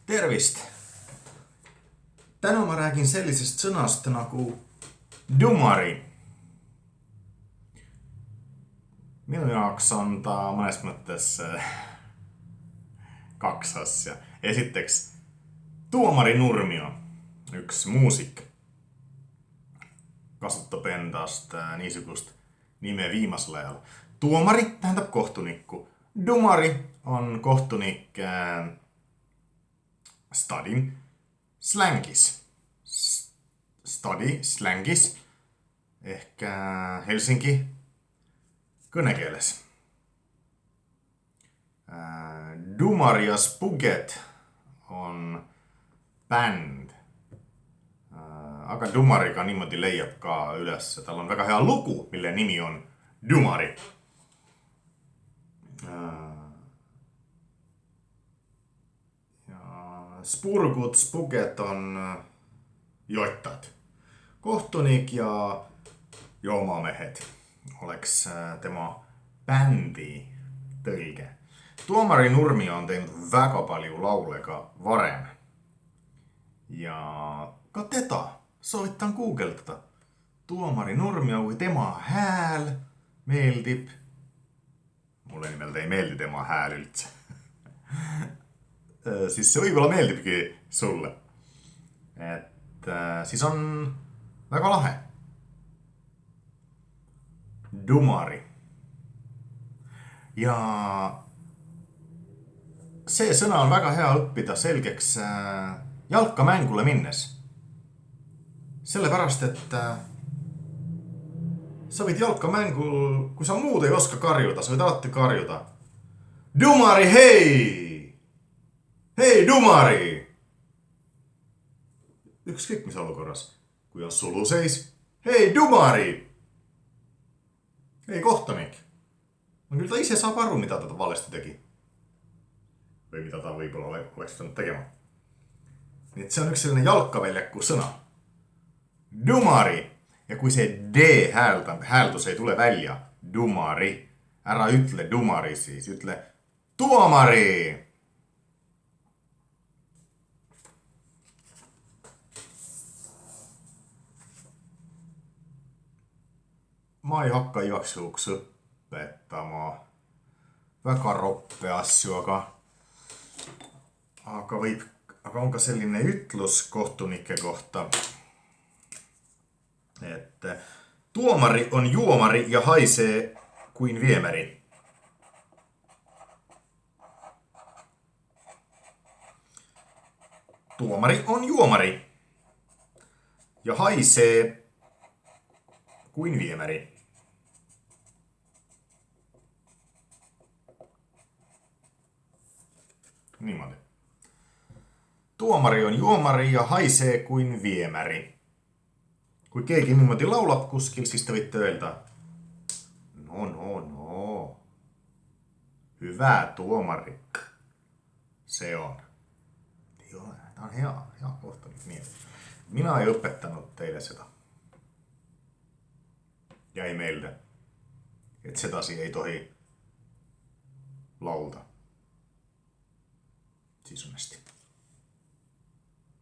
Tervist! Tänään mä räägin sellisest sõnast nagu dumari. Minu jaoks on ta mõnes mõttes kaks asja. Esiteks, Tuomari Nurmio, üks muusik, kasutab endast niisugust nime viimasel ajal. Tuomari tähendab kohtunikku. Dumari on kohtunik stadin slängis. Stadi slängis ehk Helsingi kõnekeeles. Dumar ja Spuget on bänd. Aga Dumariga niimoodi leiab ka üles. Tal on väga hea lugu, mille nimi on Dumari. Spurgut, Spuget on jottad. Kohtunik ja joomamehed oleks tema bändi tõlge. Tuomari Nurmio on teinud väga palju laule ka varem. Ja ka teda soovitan guugeldada. Tuomari Nurmio, kui tema hääl meeldib. Mulle nimelt ei meeldi tema hääl üldse. Siis see võib-olla meeldibki sulle. Et siis on väga lahe. Dumari. Ja see sõna on väga hea õppida selgeks jalkamängule minnes. Sellepärast, et sa võid jalkamängul, kui sa muud ei oska karjuda, sa võid alati karjuda. Dumari, hei! Hei, Dumari! Ükskõik mis olukorras. Kui on suluseis. Hei, Dumari! Hei, kohtunik. Küll ta ise saab aru, mida ta valesti tegi. Või mida ta võib-olla oleks pidanud tegema. Nii et see on üks selline jalkaväljaku sõna. Dumari. Ja kui see D hääldus ei tule välja. Dumari. Ära ütle Dumari siis. Ütle Tuomari. Ma ei hakka igaks juhuks õpetama väga roppe asju, aga on ka selline ütlus kohtunike kohta, et tuomari on juomari ja haisee kuin viemäri. Tuomari on juomari ja haisee kuin viemäri. Niimoodi. Tuomari on juomari ja haisee kuin viemäri. Kui keegi niimoodi laulab kuskil, siis te võite öelda. No. Hyvä tuomari. See on. Ta on hea kohtunik. Nii. Mina ei õpetanud teile seda. Ja ei meelde, et sedasi ei tohi laulda. Siis on hästi.